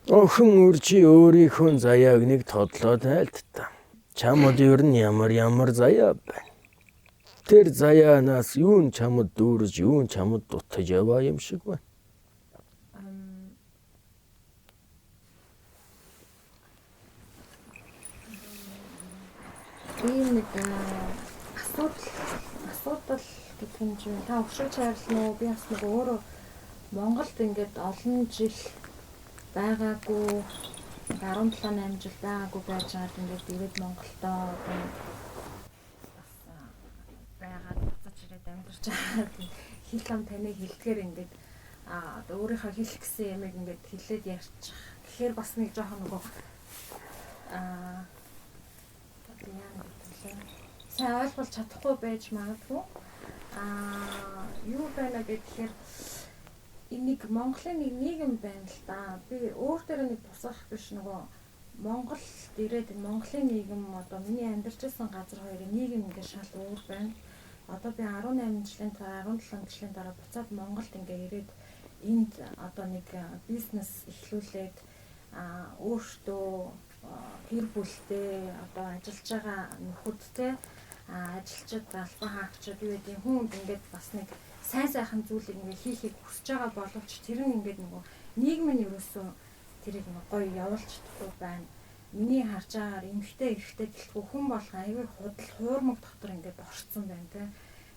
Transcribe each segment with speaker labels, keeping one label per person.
Speaker 1: Охин үржи өөрийнхөө заяаг нэг тодлоод айлтдаа. Чамд ер нь ямар заяа байна. Тэр заяанаас юу нь чамд дүүрж, юу нь чамд дутаж яваа юм шиг байна.
Speaker 2: ийм нэг асуудал гэдэг юм чинь та өгшөө чарлна уу? Би бас нэг өөрөө Монголд ингээд олон жил байгаагүй 17-8 жил байгаагүй байж байгаад ингээд ирээд Монголдоо бас байгаад буцаж ирээд амьдарч байгаа хэл ам таныг хэлтгэр ингээд өөрийнхөө хэлэх гэсэн ямиг ингээд хэлээд ярьчих. Тэгэхээр бас нэг жоохон нөгөө сайн ойлгуулж чадахгүй байж магадгүй. Юу байна гэхээр энийг Монголын нэг нийгэм байна л да. Би өөр дээр нэг тусах биш нөгөө Монголд ирээд Монголын нийгэм одоо миний амьдарч байсан газар хоёрын нийгэм ингээд шал өөр байна. Одоо би 18 жилийн дараа 17 жилийн дараа буцаад Монголд ингээд ирээд энд одоо нэг бизнес эхлүүлээд өөртөө гэр бүлтэй одоо ажиллаж байгаа нөхөдтэй ажилчид албан хаагчид юу гэдэг хүнд ингээд бас нэг сайн сайхан зүйлийг ингээд хийхийг хүсэж байгаа боловч тэр нь ингээд нөгөө нийгэм нь ерөөсөө тэрийг гоё явуулж чадахгүй байна. Миний харж байгаагаар эмхтэй эрэгтэй гэлтгүй хүн болох аюул худал хуурмаг дотор ингээд орцсон байна те.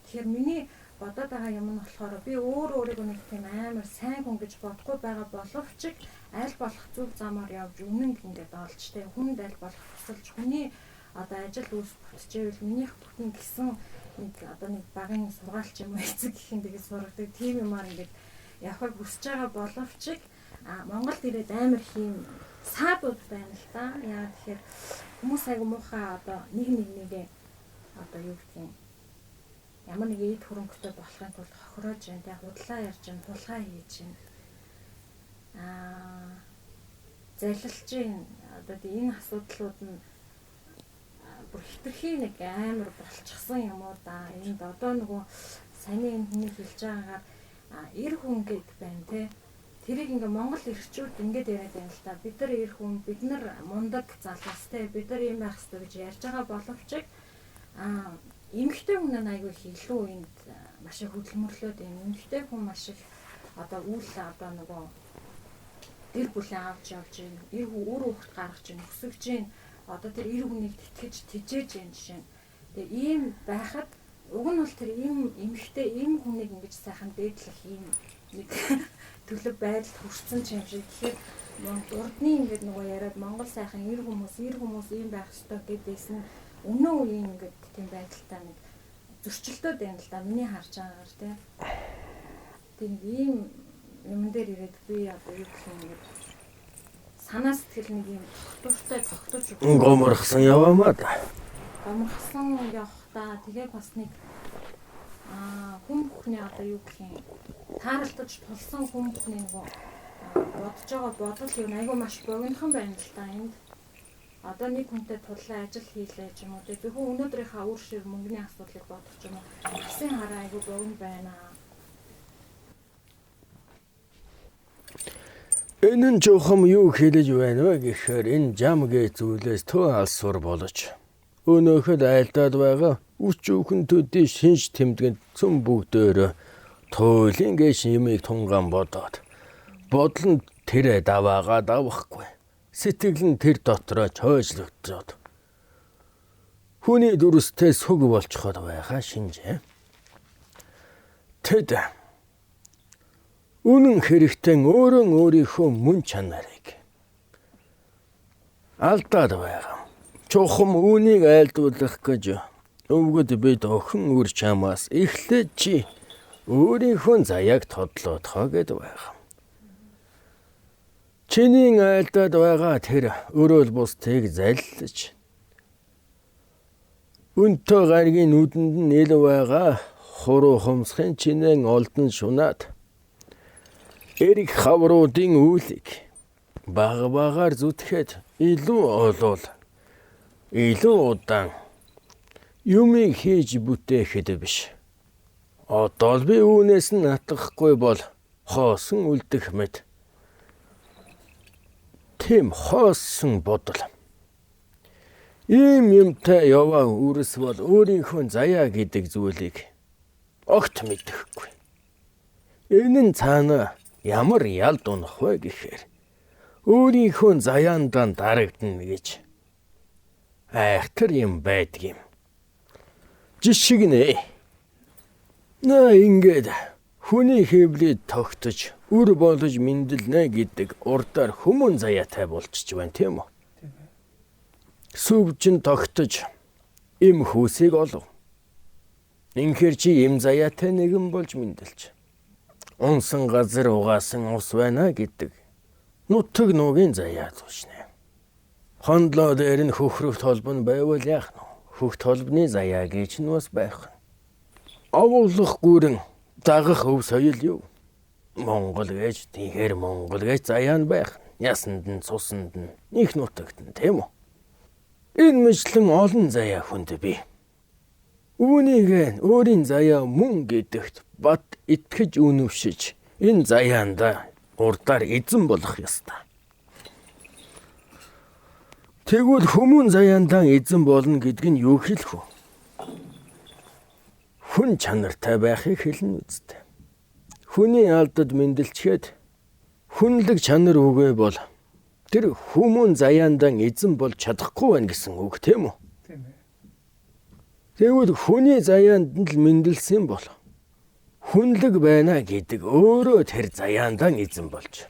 Speaker 2: Тэгэхээр миний бодоод байгаа юм нь болохоор би өөрийгөө нэг тийм амар сайн хүн гэж бодохгүй байгаа боловч аль болох зөв замаар явж үнэн ингээд олж те хүнд аль болох тусалж хүний одоо ажил үүс бүтчихвэл минийх бүтэн гэсэн нэг одоо нэг багын сургаалч юм уу эцэг гэхин тэгээд сургадаг тийм юмар ингээд явахыг хүсэж байгаа боловч Монголд ирээд амар хийм саадууд байна л да. Яа тэгэхээр хүмүүс айгу муухай одоо нэгээ одоо юу гэх юм ямар нэг эд хөрөнгөтэй болохын тулд хохироож байна те худлаа ярьж байна тулхаа хийж байна. Залилж байна. Одоо энэ асуудлууд нь бүр хитрхи нэг амар болчихсон юм уу да. Энд одоо нөгөө саяны энэ хүний хэлж байгаагаар эр хүн гэд байна те. Тэрийг ингээ Монгол эрхчүүд ингээд яриад байна л да. Бид нар эр хүн, бид нар мундаг залуус те. Бид нар юм байх хэрэгтэй гэж ярьж байгаа боловч эмэгтэй хүн нь аягүй их илүү энд маш их хөдөлмөрлөөд юм. Эмэгтэй хүн маш их одоо үйл одоо нөгөө гэр бүлийн авч явж байна. Эр хүн өөр хүүхэд гаргаж байна, өсөж байна. Одоо тэр эр хүнийг тэтгэж тижээж байна жишээ нь. Тэгээ ийм байхад уг нь бол тэр ийм эмэгтэй ийм хүнийг ингэж сайхан дээдлэх ийм нэг төлөв байдалд хүрсэн юм шиг. Тэгэхээр урдны ингээд нөгөө яриад Монгол сайхан эр хүмүүс ийм байх ёстой гэдээс нь өмнө үеийн ингээд тийм байдалтай нэг зөрчилдөд байна л да. Миний харж байгаагаар тийм. Тийм ийм юм дээр ирээд би одоо юу гэх юм ингээд санаа сэтгэл нэг юм тогтож
Speaker 1: гоморхсон яваамаа да.
Speaker 2: Гоморхсон явах та тэгээд бас нэг хүн бүхний одоо юу гэх юм тааралдаж тулсан хүн бүхний нөгөө бодож байгаа бодол юу айгүй маш богинохан байна л да энд. Одоо нэг хүнтэй тудлаа ажил хийлээ ч юм уу тэгээд зөвхөн өнөөдрийнхаа үр шир мөнгөний асуудлыг бодох юм уу асын хараа айгүй богино байна.
Speaker 1: Энэ нь жоохон юу хэлэж байна вэ гэхээр энэ жам гээ зүйлээс төө алсуур болж өнөөхөд айлдаад байгаа үч хүүхэнтүүдийн шинж тэмдгэнд цөм бүгдөө туйлын гээш юмыг тунгаан бодоод бодол нь тэрэ даваагаа давахгүй сэтгэл нь тэр дотроо чойжлогдоод хүний дүрстэй сүг болчиход байгаа шинжээ. Тэд үнэн хэрэгтэн өөрийнхөө мөн чанарыг алдаад байгаа. Чухам үүнийг айлдуулах гэж өвгөд бид охин үр чамаас эхлээд чи өөрийнхөө заяаг тодлоодхоо гэд байгаа. Чиний айлдаад байгаа тэр өрөөл бусдыг залилж өнтөө гаргийн нүдэнд нь ил байгаа хуруу хумсхын чинэн олдон шунаад эрэг хавруудын үйлийг багаар зүтгэхэд илүү олвол илүү удаан юмыг хийж бүтээхэд биш. Одоо л би үүнээс нь атгахгүй бол хоосон үлдэх мэт тийм хоосон бодол. Ийм юмтай яваа үрс бол өөрийнхөө заяа гэдэг зүйлийг огт мэдэхгүй. Энэ нь цаана ямар ялд унах вэ гэхээр өөрийнхөө заяандаа дарагдана гэж айхтар юм байдаг юм. Жишг нэ. Ингээд хүний хэвлээд тогтож үр болж мэндэлнэ гэдэг урдаар хүмүүн заяатай болчих байна тийм үү? Сүвжин тогтож им хүүсийг олов. Инхээр чи им заяатай нэгэн болж мэндэлж. Унсан газар угаасан ус байна гэдэг нутаг нуугийн заяа зүүшнэ. Хондлоо дээр нь хөхрөхт холбон байвал яах нь? Хөхт холбны заяа гэж нь бас байх. Овоолох гүрэн дагах өв соёл юу? Монгол гэж тийхэр Монгол гэж заяа нь байх. Ясанд нь цусанд нь их нутагт нь тийм үү? Энэ мэтлэн олон заяа хүнд бий. Үүнийг өөрийн заяа мөн гэдэгт бат итгэж үнэвшиж энэ заяанда урдаар эзэн болох ёстой. Тэгвэл хүмүүн заяандаа эзэн болно гэдэг нь юу хэлэх вэ? Хүн чанартай байхыг хэлнэ үстэ. Хүний алдад мэндэлчгээд хүнлэг чанар үгүй бол тэр хүмүүн заяандаа эзэн болж чадахгүй байна гэсэн үг тийм үү? Тийм ээ. Тэгвэл хүний заяанд л мэндэлсэн бол хүнлэг байна гэдэг өөрөө тэр заяандаа эзэн болж.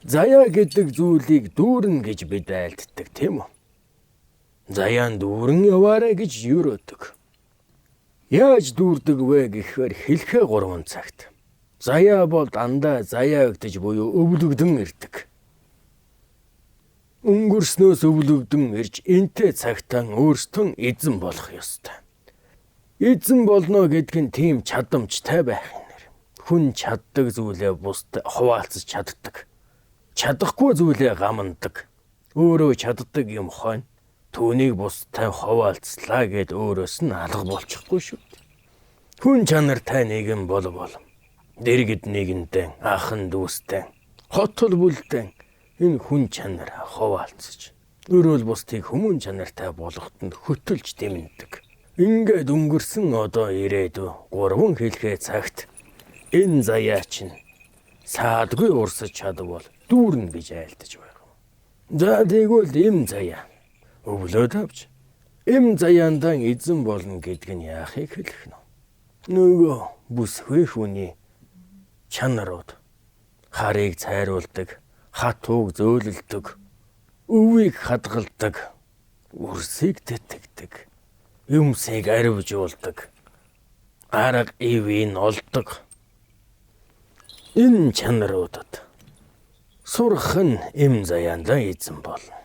Speaker 1: Заяа гэдэг зүйлийг дүүрнэ гэж бид айлддаг тийм үү? Заяан дүүрэн яваарай гэж юрөөдөг. Яаж дүүрдэг вэ гэхээр хэлхээ 3 цагт. Заяа бол дандаа заяагдаж буюу өвлөгдөн ирдэг. Өнгөрснөөс өвлөгдөн ирж энтэй цагтаа өөртөө эзэн болох ёстой. Эзэн болно гэдг нь тийм чадамжтай байх юм. Хүн чаддаг зүйлээ бусдад хуваалцаж чаддаг. Чадахгүй зүйлээ гамандаг. Өөрөө чаддаг юм хойно түүнийг бусдад хуваалцлаа гэд өөрөөс нь алга болчихгүй шүү. Хүн чанартай нэгэн болвол дэргэд нэгэнтэй, ахын дүүстэй, хотол бүлтэй энэ хүн чанар хуваалцаж өөрөө бусдыг хүмүүн чанартай болгоход нь хөтөлж дэмнэдэг. Ингээд өнгөрсөн одоо ирээдүй 3 хэлхээ цагт энэ заяа чинь саадгүй урсаж чадвал дүүрнэ гэж айлдаж байгаа. За тэгвэл им заяа өвлөд авч им заяандаа эзэн болно гэдг нь яахыг хэлэх нь. Нөгөө бүсгүй хүний чанарууд харыг цайруулдаг, хат уг зөөлөлдөг, өвийг хадгалдаг, үрсийг тэтгдэг, юмсыг аривжуулдаг, арга ивийн олдог. Энэ чанаруудад сурах нь им заяандаа эзэн болно.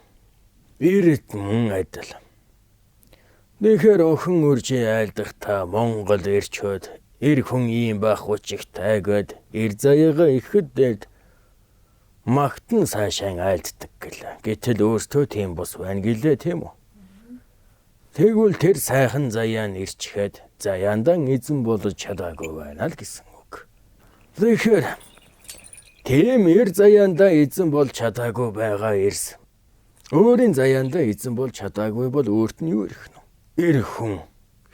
Speaker 1: Ирээд мөн адил. Нэхэр охин үржээ айлдах та Монгол ирчөөд эр хүн ийм байх учигтай гэд эр заяага ихэд магтан сайшаан айлддаг гэлээ. Гэтэл өөртөө тийм бус байна гэлээ тийм үү? Тэгвэл тэр сайхан заяа нь ирчихэд заяандаа эзэн болж чадаагүй байна л гэсэн үг. Тэгэхээр тийм эр заяандаа эзэн болж чадаагүй байгаа эрс. Өөрийн заяандаа эзэн болж чадаагүй бол өөрт нь юу ирэх нь? Эр хүн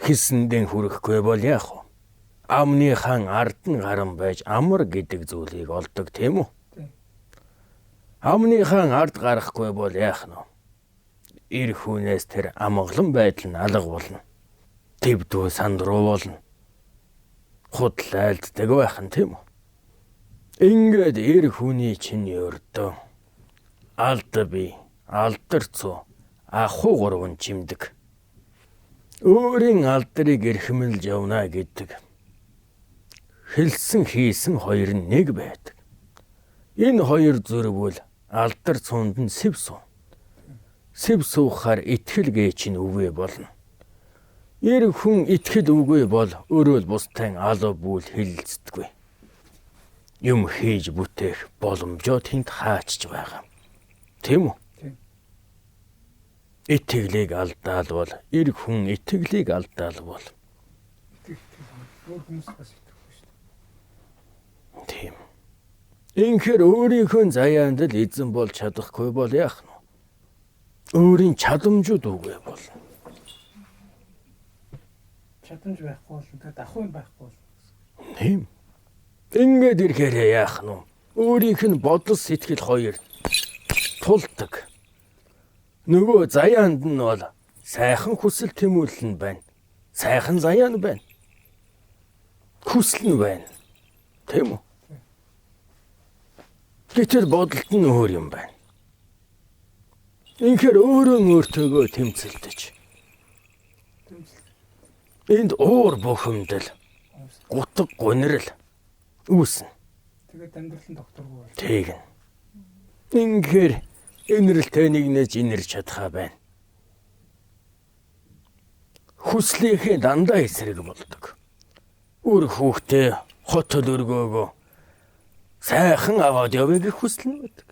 Speaker 1: хийсэндээ хүрэхгүй бол яах вэ? Амныхан ард нь гарan байж амар гэдэг зүйлийг олдог тийм үү? Амныхан ард гарахгүй бол яах нь? Эр хүнээс тэр амгалан байдал нь алга болно. Тэвдүү сандруу болно. Худлайлддаг байх нь тийм үү? Ингээд эр хүний чинь өрдөө алд бий, алдарцуу, аху 3 чимдэг. Өөрийн алдрыг эрхэмлж явна гэдэг. Хэлсэн хийсэн 2 нь 1 байдаг. Энэ 2 зөрвөл алдар цуунд нь сэв суу. Сэв суухаар итгэл гээч нь үгүй болно. Эр хүн итгэл үгүй бол өөрөө л бустай алав бүл хэлэлцдэггүй. Юм хийж бүтээх боломжоо тэнд хаачж байгаа. Тийм үү? Итгэлийг алдаалвал эр хүн итгэлийг алдаалвал тийм. Инхээр өөрийнхөө заяанд л эзэн бол чадахгүй бол яах нь? Өөрийн чадамжууд үгүй бол.
Speaker 3: Чадамж байхгүй бол тэгээд ахуй байхгүй бол.
Speaker 1: Тийм. Ингээд ирэхээр яах нь? Өөрийнх нь бодол сэтгэл хоёр тулдаг. Нөгөө заяанд нь бол сайхан хүсэл тэмүүлэл нь байна. Сайхан заяа нь байна. Хүсэл нь байна. Тийм үү? Гэтэл бодолт нь өөр юм байна. Инхээр өөртөөгөө тэмцэлдэж. Энд уур бухимдал, гутг гунирал үүснэ.
Speaker 3: Тэгээд амьдрал нь докторгүй бол.
Speaker 1: Тэгнь. Инхээр инрэлтэй нэгнэж инэрч чадхаа байна. Хүслийнхээ дандаа эсрэг болдог. Үр хүүхдээ хотод өргөөгөө сайхан аваад явъя гэх хүсэл нь байдаг.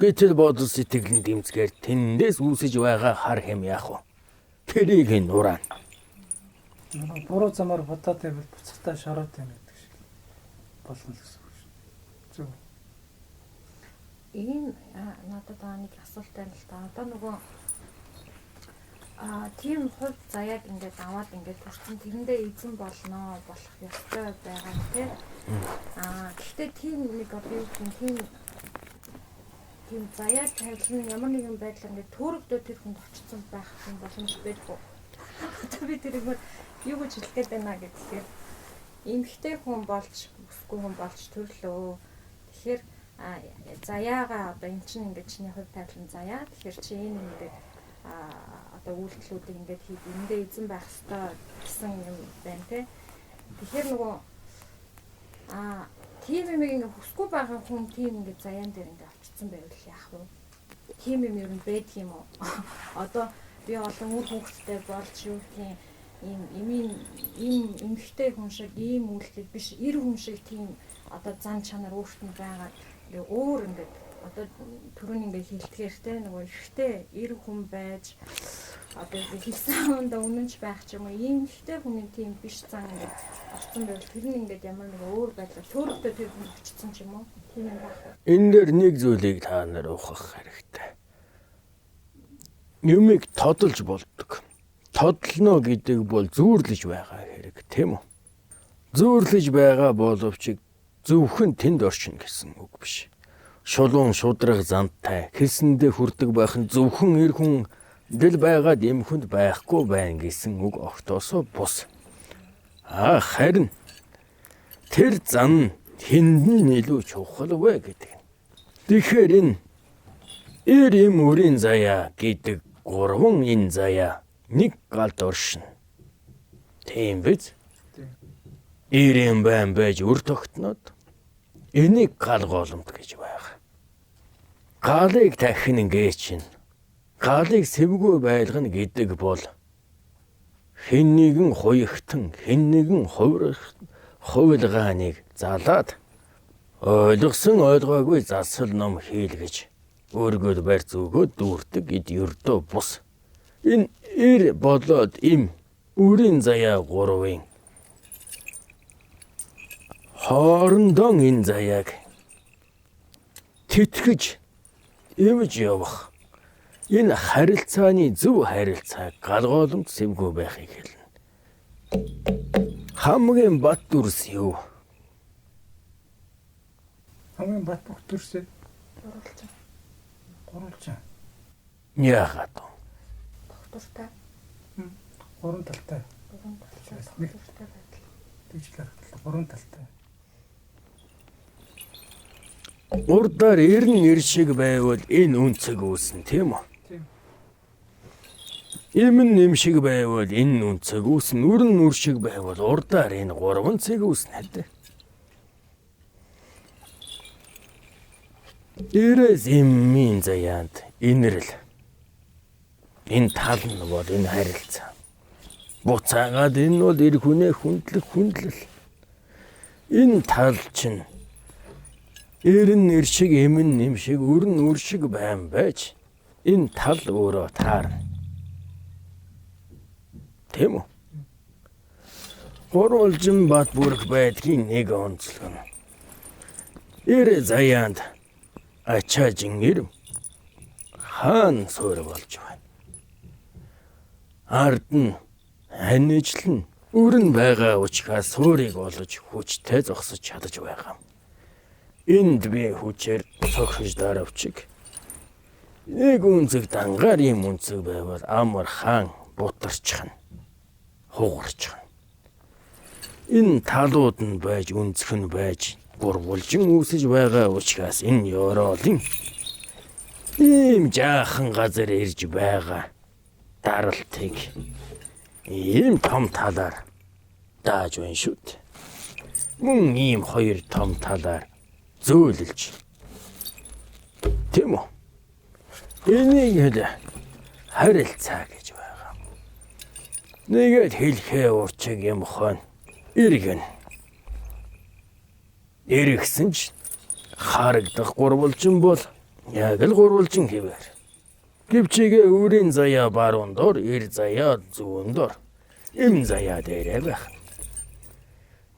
Speaker 1: Гэтэл бодол сэтгэл нь дэмцгээр тэндээс үүсэж байгаа хар хэм яах вэ? Тэрийг нураана.
Speaker 3: Буруу замаар бодоод байвал буцахтаа шороод байна гэдэг шиг болно л гэсэн үг шүү. Зөв.
Speaker 2: Энэ надад нэг асуулт байна л да. Одоо нөгөө тийм хувь заяаг ингээд аваад ингээд төрсөн тэрэндээ эзэн болно болох ёстой байгаа тийм. Гэхдээ тийм нэг одоо юу гэх юм тийм заяа тавилан ямар нэгэн байдлаар ингээд төрөгдөө тэр хүнд очсон байх юм боломж байхгүй. Одоо би тэрийг юу гэж хэлэх гээд байна гэхээр эмэгтэй хүн болж өсгүй хүн болж төрлөө. Тэгэхээр заяагаа одоо эн чинь ингээд чиний хувь тавилан заяа. Тэгэхээр чи энэ ингээд одоо үйлдэлүүдийг ингээд хийх эндээ эзэн байх ёстой гэсэн юм байна те. Тэгэхээр нөгөө тийм юм ингээд хүсгүй байгаа хүн тийм ингээд заяан дээр ингээд очсон байвал яах вэ? Тийм юм ер нь байдаг юм уу? Одоо би олон үр хүүхэдтэй болж юу тийм ийм эмэгтэй хүн шиг ийм үйлдэл биш эр хүн шиг тийм одоо зан чанар өөртөө байгаа ингээ өөр ингээд одоо түрүүн ингээ хэлтгэхээр те нөгөө ихтэй эр хүн байж одоо хэлсэн хүндээ үнэнч байх ч юм уу ийм ихтэй хүний тийм биш зан ингээ орсон байвал тэр нь ингээ ямар нэг өөр байдлаар төрөлтөө тэр хүн очсон ч юм уу тийм юм байх.
Speaker 1: Энэ дээр нэг зүйлийг та нар ухах хэрэгтэй. Юмыг тодолж болдог. Тодлоно гэдэг бол зүүрлэж байгаа хэрэг тийм үү? Зүүрлэж байгаа боловч зөвхөн тэнд оршино гэсэн үг биш. Шулуун шудраг зантай хэлсэндээ хүрдэг байх нь зөвхөн эр хүн дэл байгаад эм хүнд байхгүй байна гэсэн үг огтоосоо бус. Харин тэр зан тэнд нь илүү чухал вэ гэдэг. Тэгэхээр энэ эр эм үрийн заяа гэдэг гурван энэ заяа нэг галд оршино. Тийм биз? Ирэм байн байж үр тогтноод энийг гал голомт гэж байна. Галыг тахин гээ чинь. Галыг сэвгүй байлгана гэдэг бол хэн нэгэн хуягтан, хэн нэгэн хувилгааныг залаад ойлгосон ойлгоогүй засал ном хийлгэж өөргөө барь зүгөө дүүрдэг эд ердөө бус. Энэ эр болоод им үрийн заяа гурвын хоорондоо энэ заяаг тэтгэж эвж явах энэ харилцааны зөв харилцааг галгооломт сэвгүй байхыг хэлнэ. Хамгийн бат дүрс юу?
Speaker 3: Хамгийн бат бүх дүрсээ
Speaker 2: Гурвалжаа.
Speaker 3: гурвалжаа.
Speaker 1: Яагаад?
Speaker 2: Доктортай.
Speaker 3: Гурван талтай.
Speaker 2: Гурван талтай.
Speaker 3: Нэг
Speaker 2: Доктортай байдал.
Speaker 3: тэгж харагдал гурван талтай.
Speaker 1: Урдаар эрн эр шиг байвал энэ үнцэг үүснэ тийм үү?
Speaker 3: Тийм.
Speaker 1: Им нэм шиг байвал энэ үнцэг үүснэ. Үрн нүр шиг байвал урдаар энэ гурван цэг үүснэ дээ. Эрээс имийн заяанд инэрл. Энэ тал нь бол энэ харилцаа. Буцаагаад энэ бол эр хүнээ хүндлэл. Энэ тал чинь эрен нэр шиг эмэн нэм шиг өрн нүр шиг байн байж энэ тал өөрөө таарна. Тийм үү? Гурвалжин бат бүрх байдгийн нэг онцлог нь. Эр заяанд ачаажин ирэв хаан суур болж байна. Ард нь анижл нь өрн байгаа учраас суурийг олж хүчтэй зогсож чадаж байгаа. Энд би хүчээр цогшиж даравчиг. Нэг үнцэг дангаар юм үнцэг байвал амар хаан бутарчихна. Хугарчихна. Энэ талууд нь байж үнцэх нь байж гурвулжин үүсэж байгаа учраас энэ ёроолын ийм жаахан газар ирж байгаа даралтыг ийм том талаар дааж байна шүү дээ. Мөн ийм хоёр том талаар зөөлөлж. Тийм үү? Энийг л харилцаа гэж байгаа. Нэгэд хэлхээ урчиг юм хон иргэн. Иргсэн ч харагдах гурвалжин бол яг л гурвалжин хэвээр. Гэвчигээ үрийн заяа баруун дор, эр заяа зүүн дор, эм заяа дээрээ байх.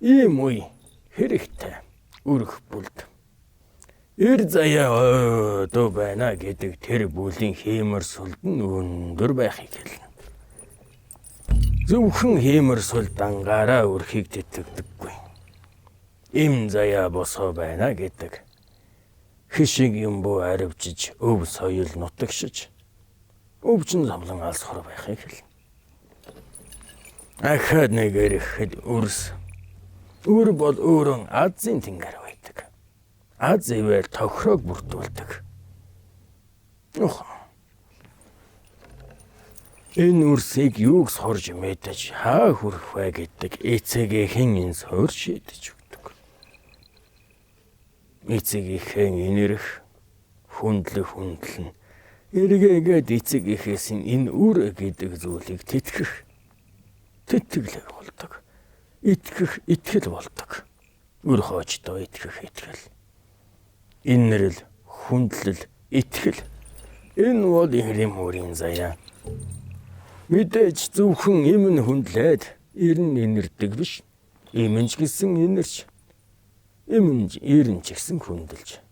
Speaker 1: Ийм үе хэрэгтэй өрх бүлд. Эр заяа дөө байна гэдэг тэр бүлийн хиймэр сүлд нь өндөр байхыг хэлнэ. Зөвхөн хиймэр сүлд дангаараа өрхийг тэтгэдэггүй. Эм заяа босоо байна гэдэг хишиг юм буу аривжиж өв соёл нутагшиж өвчин замлан алсхор байхыг хэлнэ. Ахад нэг эрэхэд үрс. Үр бол өөрөн Азийн тэнгэр байдаг. Аз ивэл тохирог бүрдүүлдэг. Энэ үрсийг юуг сорж мэдэж хаа хүрэх вэ гэдэг эцэгийнхэн энэ суур шийдэж өгдөг. Эцэгийнхэн инэрх хүндлэн эргээгээд эцэгийнхээс энэ үр гэдэг зүйлийг тэтгэлэг болдог. Итгэх итгэл болдог. Үр хоочдоо итгэх итгэл. Инэрл, хүндлэл, итгэл. Энэ бол ихэрэм өөрийн заяа. Мэдээж зөвхөн им нь хүндлээд ирэн инэрдэг биш. Имэнч гэсэн инэрч. Имэнч ирэн ч гэсэн хүндэлж.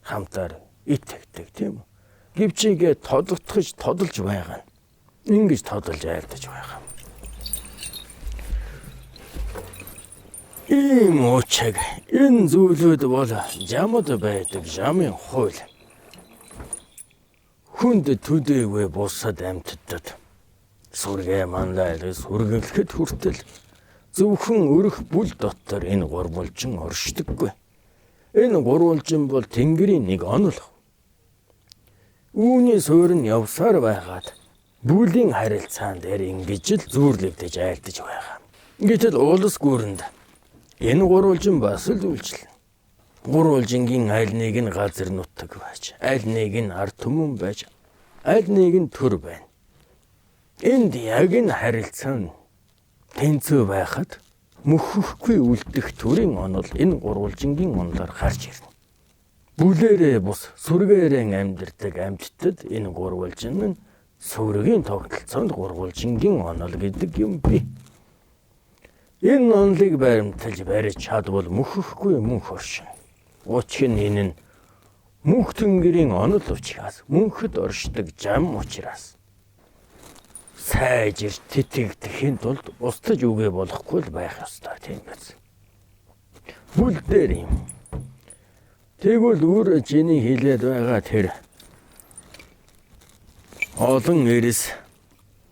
Speaker 1: Хамтаар итгэдэг тийм үү? Гэвчигээ тодотгож тодолж байгаа. Ингэж тодолж айлдаж байгаа. Ийм уучиг энэ зүйлүүд бол жамд байдаг жамын хууль. Хүнд төдийгүй бусад амьтдад сүргээ манлайлал сүргэлэхэд хүртэл зөвхөн өрх бүл дотор энэ гурвалжин оршдоггүй. Энэ гурвалжин бол Тэнгэрийн нэг онол. Үүний суурь нь явсаар байгаад бүлийн харилцаан дээр ингэж л зүүрлэгдэж айлдаж байгаа. Гэтэл улс гүрэнд энэ гурвалжин бас л үйлчлэн. Гурвалжингийн аль нэг нь газар нутаг байж, аль нэг нь ард түмэн байж, аль нэг нь төр байна. Энд яг энэ харилцаа тэнцүү байхад мөхөхгүй үлдэх төрийн онол энэ гурвалжингийн онолоор гарч ирнэ. Бүлээрээ бус сүргээрээ амьдардаг амьтдад энэ гурвалжин нь сүргийн тогтолцоонд гурвалжингийн онол гэдэг юм бий. Энэ онолыг баримталж барьж чадвал мөхөхгүй мөнх оршин. Учир нь энэ нь мөнх тэнгэрийн онол учраас мөнхөд оршдог жам учраас сайжир тэтгэгдэхийн тулд устж үгээ болохгүй л байх ёстой тийм биз. Бүл дээр юм. Тэгвэл өөр чиний хэлээд байгаа тэр олон эрэс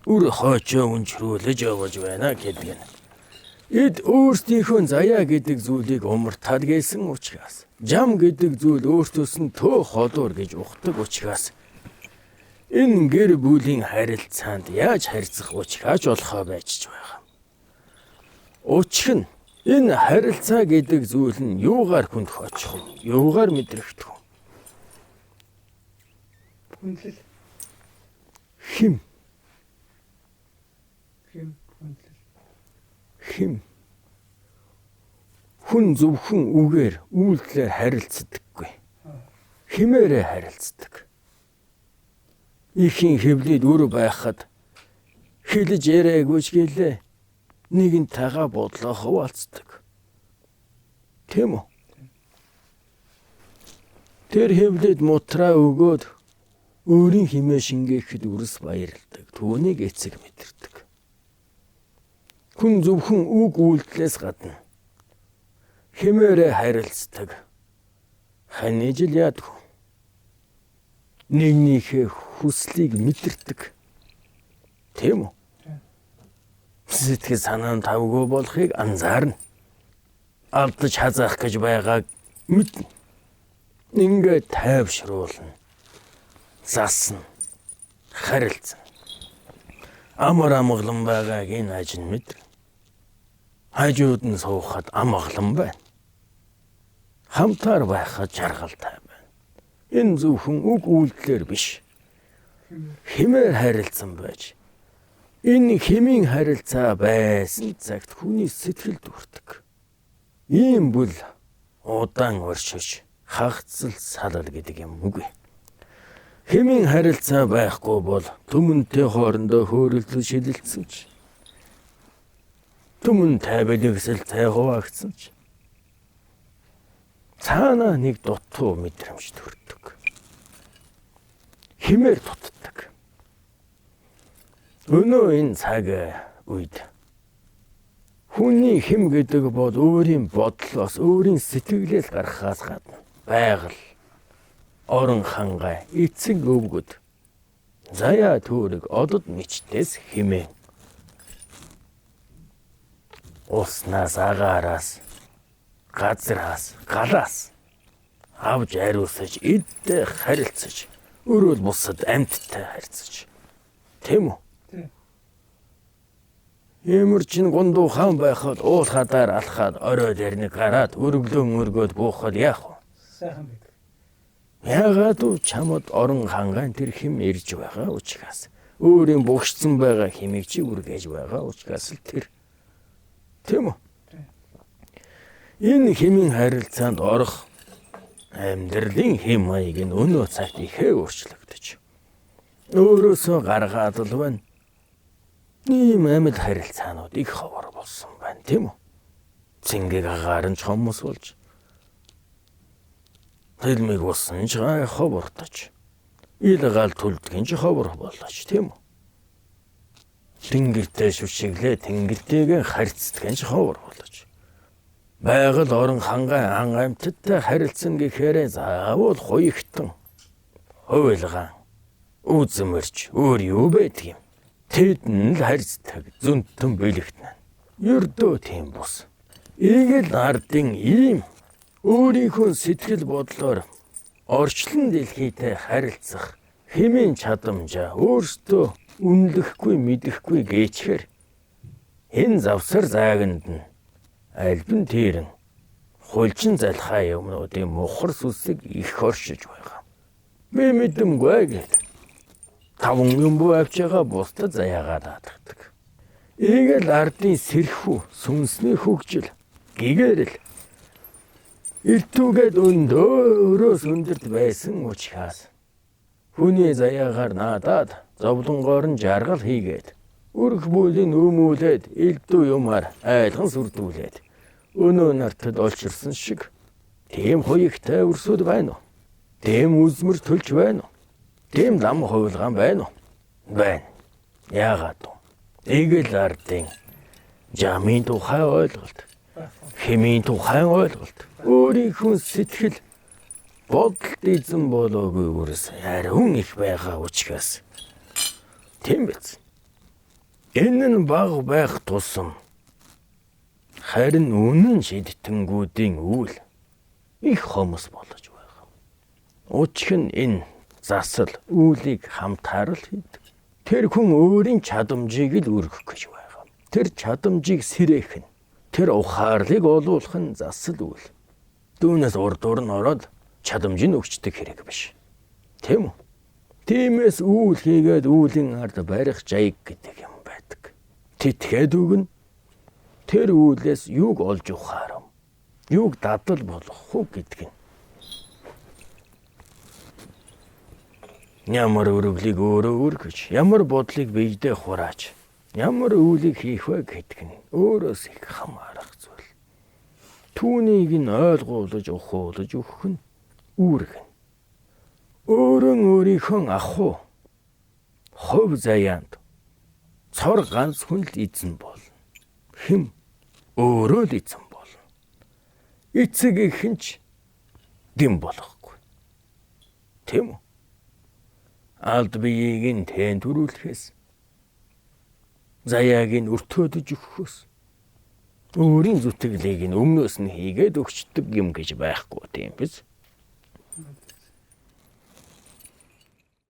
Speaker 1: үр хоочоо өнчрүүлж явж байна гэдэг нь. Эд өөрсдийнхөө заяа гэдэг зүйлийг умартаад гээсэн учраас, жам гэдэг зүйл өөртөөс нь төө холуур гэж ухдаг учраас энэ гэр бүлийн харилцаанд яаж харьцах учраач болохоо байж байгаа. Учир нь энэ харилцаа гэдэг зүйл нь юугаар хүндх очих вэ? Юугаар мэдрэгдэх вэ?
Speaker 3: Хүндлэл.
Speaker 1: Хим. Хүн зөвхөн үгээр, үйлдэлээр харилцдаггүй. Химээрээ харилцдаг. Ихийн хэвлээд үр байхад хэлж яриаггүй ч гэлээ нэгэнтэйгээ бодлоо хуваалцдаг. Тийм үү? Тэр хэвлээд мутраа өгөөд өөрийн химээ шингээхэд үрс баярлдаг. Түүнийг эцэг мэдэрдэг. Хүн зөвхөн үг үйлдэлээс гадна химээрээ харилцдаг. Хань жил яадгүй. Нэгнийхээ хүслийг мэдэрдэг. Тийм үү? Сэтгэл санаа тавгүй болохыг анзаарна. Алдаж хазаах гэж байгааг мэднэ. Ингээд тайвшруулна. Засна. Харилцна. Амар амгалан байгааг энэ аж нь мэдэрнэ. Хажууд нь суухад амгалан байна. Хамтаар байхад жаргалтай байна. Энэ зөвхөн үг үйлдэлээр биш. Химээр харилцсан байж. Энэ химийн харилцаа байсан цагт хүний сэтгэл дүрдэг. Ийм бүл удаан оршиж хагцл салал гэдэг юм үгүй. Химийн харилцаа байхгүй бол түмэнтэй хоорондоо хөөрөлдөл шилэлцсэн ч. Түмэн тайвлэгсэл тайхуагцсан ч. Цаана нэг дутуу мэдрэмж төрдөг. Химээр дутдаг. Өнөө энэ цаг үед хүний хим гэдэг бол өөрийн бодлоос, өөрийн сэтгэлээс гарахаас гадна байгаль, орон хангай, эцэг өвгөд, заяа түүрэг, одод мичтээс химээ. Уснаас, агаараас, газраас, галаас авж ариусаж, эдтэй харилцаж, өрөөл бусад амьттай харьцаж. Тийм үү? Ямар ч гундуу хаан байхад уул хадаар алхаад орой дээр нэг гараад өргөлөн өргөөд буухад яах вэ?
Speaker 3: Сайхан байдаг.
Speaker 1: Яагаад уу чамд орон хангайн тэр хим ирж байгаа учраас өөрийн богшсон байгаа химийг чи үргэж байгаа учраас л тэр. Тийм үү? Энэ химийн харилцаанд орох амьдралын хим маяг нь өнөө цагт ихээ өөрчлөгдөж. Өөрөөсөө гаргаад л байна. Ийм амьд харилцаанууд их ховор болсон байна, тийм үү? Цэнгэг агаар нь чомос болж. Хэлмиг усан ч гай ховортож. Илгаал түлдгэн ч ховор боллооч, тийм үү? Тэнгэртэй шүшиглээ тэнгэртэйгээ харьцдаг ч ховор боллооч. Байгаль орон хангай ан амьтдтай харилцсан гэхээр заавал хуягтан, хуйлгаан, үзмэрч өөр юу байдаг юм? Тэдэн л харьцдаг зүнтэн бэлэгтэн. Ердөө тийм бус. Игэл ардын ийм өөрийнхөө сэтгэл бодлоор орчлон дэлхийтэй харилцах хэмээн чадамжаа өөртөө үнэлэхгүй мэдэхгүй гээчхэр энэ завсар зааганд нь альбин тэрэн хуйлчин залхаа юмнуудын мухар сүсэг их оршиж байгаа. Би мэдэмгүй гэдэг. Таван юм буу авч байгаа бусдад заяагаад дааддаг. Игэл ардын сэрхүү сүнсний хөгжил гэгэрэл иртүүгээд өндөөс өндөрт байсан учраас хүний заяагаар наадаад зовлонгоор нь жаргал хийгээд өрх бүлийн өмүүлээд элдүү юмар айлган сүрдүүлээд өнөө нартад олчирсан шиг тийм хуягтай өрсөд байна уу? Тийм үзмэр төлж байна уу? Тийм лам хуйлгаан байна уу? Байна. Яагаад вэ? Игэл ардын жамын тухай ойлголт, химийн тухай ойлголт, өөрийнхөө сэтгэл бодолд эзэн болоогүй үрс ариун их байгаа учраас тийм биз. Энэ нь баг байх тусам харин үнэн шийдэтгэнгүүдийн үйл их хомос болж байгаа. Учир нь энэ засал үйлийг хамтаар л хийдэг. Тэр хүн өөрийн чадамжийг л өргөх гэж байгаа. Тэр чадамжийг сэрээх нь, тэр ухаарлыг олуулах нь засал үйл. Түүнээс урд нь ороод чадамжийг өгчдөг хэрэг биш. Тийм үү? Тиймээс үйл хийгээд үүлийн ард барих жаяг гэдэг юм байдаг. Тэтгээд өгнө. Тэр үйлээс юуг олж ухаар юм? Юуг дадал болох уу гэдэг нь. Ямар өрөглийг өөрөө өргөж, ямар бодлыг биедээ хурааж, ямар үйлийг хийх вэ гэдэг нь өөрөөс их хамаарах зүйл. Түүнийг нь ойлгуулж ухуулж өгөх нь үүрэг нь. Өөрөн өөрийнхөө ахуй хов заяанд цор ганц хүн л эзэн бол. Хэн өөрөө л эзэн бол. Эцэг ихэнч дэм болохгүй. Тийм үү? Алд биеийг нь тэн төрүүлэхээс, заяаг нь өртөөдөж өгөхөөс, өөрийн зүтгэлийг нь өмнөөс нь хийгээд өгчдөг юм гэж байхгүй тийм биз?